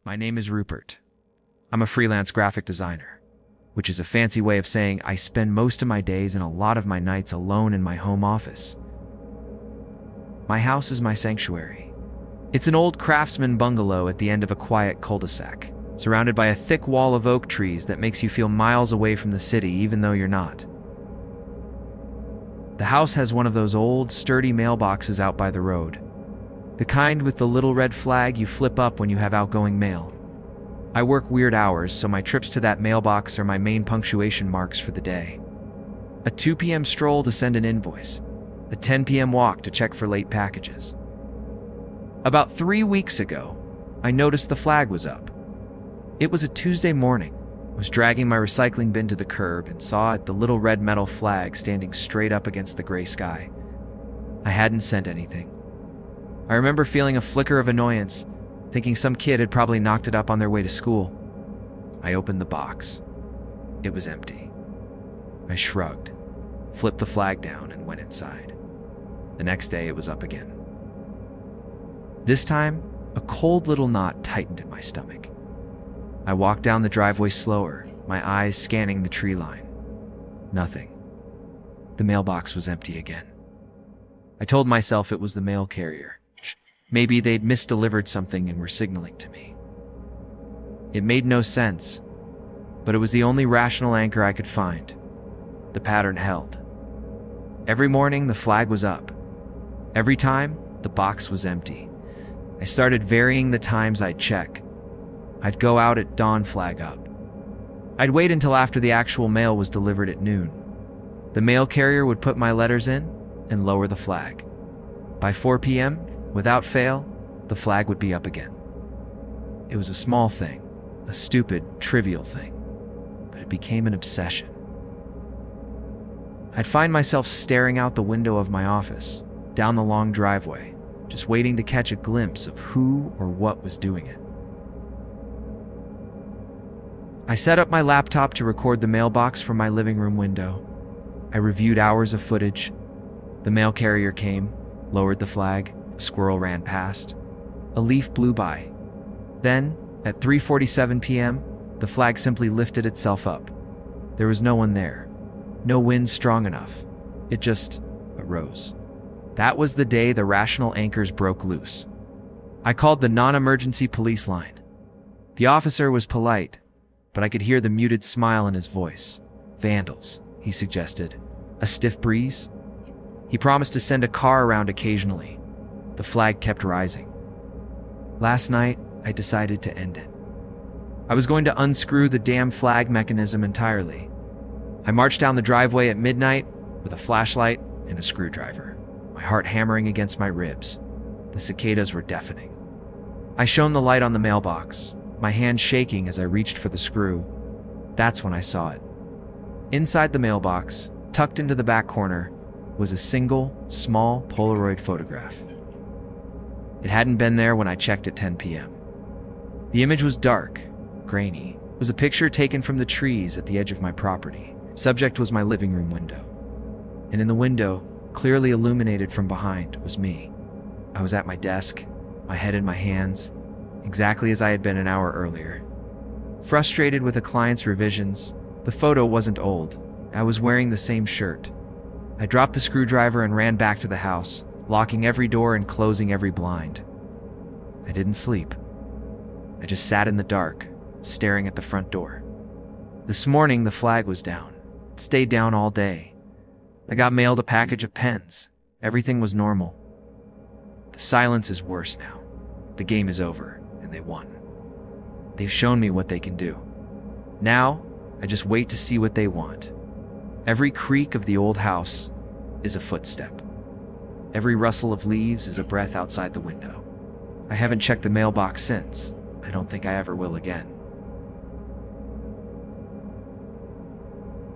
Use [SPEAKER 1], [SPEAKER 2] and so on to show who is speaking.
[SPEAKER 1] My name is Rupert. I'm a freelance graphic designer, which is a fancy way of saying I spend most of my days and a lot of my nights alone in my home office. My house is my sanctuary. It's an old Craftsman bungalow at the end of a quiet cul-de-sac, surrounded by a thick wall of oak trees that makes you feel miles away from the city even though you're not. The house has one of those old, sturdy mailboxes out by the road. The kind with the little red flag you flip up when you have outgoing mail. I work weird hours, so my trips to that mailbox are my main punctuation marks for the day. A 2 p.m. stroll to send an invoice. A 10 p.m. walk to check for late packages. About 3 weeks ago, I noticed the flag was up. It was a Tuesday morning. I was dragging my recycling bin to the curb and saw the little red metal flag standing straight up against the gray sky. I hadn't sent anything. I remember feeling a flicker of annoyance, thinking some kid had probably knocked it up on their way to school. I opened the box. It was empty. I shrugged, flipped the flag down, and went inside. The next day, it was up again. This time, a cold little knot tightened in my stomach. I walked down the driveway slower, my eyes scanning the tree line. Nothing. The mailbox was empty again. I told myself it was the mail carrier. Maybe they'd misdelivered something and were signaling to me. It made no sense, but it was the only rational anchor I could find. The pattern held. Every morning, the flag was up. Every time, the box was empty. I started varying the times I'd check. I'd go out at dawn, flag up. I'd wait until after the actual mail was delivered at noon. The mail carrier would put my letters in and lower the flag. By 4 p.m., without fail, the flag would be up again. It was a small thing, a stupid, trivial thing, but it became an obsession. I'd find myself staring out the window of my office, down the long driveway, just waiting to catch a glimpse of who or what was doing it. I set up my laptop to record the mailbox from my living room window. I reviewed hours of footage. The mail carrier came, lowered the flag, a squirrel ran past. A leaf blew by. Then, at 3:47 p.m., the flag simply lifted itself up. There was no one there. No wind strong enough. It just arose. That was the day the rational anchors broke loose. I called the non-emergency police line. The officer was polite, but I could hear the muted smile in his voice. Vandals, he suggested. A stiff breeze? He promised to send a car around occasionally. The flag kept rising. Last night, I decided to end it. I was going to unscrew the damn flag mechanism entirely. I marched down the driveway at midnight with a flashlight and a screwdriver, my heart hammering against my ribs. The cicadas were deafening. I shone the light on the mailbox, my hand shaking as I reached for the screw. That's when I saw it. Inside the mailbox, tucked into the back corner, was a single, small Polaroid photograph. It hadn't been there when I checked at 10 p.m. The image was dark, grainy. It was a picture taken from the trees at the edge of my property. Subject was my living room window. And in the window, clearly illuminated from behind, was me. I was at my desk, my head in my hands, exactly as I had been an hour earlier. Frustrated with a client's revisions, the photo wasn't old. I was wearing the same shirt. I dropped the screwdriver and ran back to the house, locking every door and closing every blind. I didn't sleep. I just sat in the dark, staring at the front door. This morning, the flag was down. It stayed down all day. I got mailed a package of pens. Everything was normal. The silence is worse now. The game is over, and they won. They've shown me what they can do. Now, I just wait to see what they want. Every creak of the old house is a footstep. Every rustle of leaves is a breath outside the window. I haven't checked the mailbox since. I don't think I ever will again.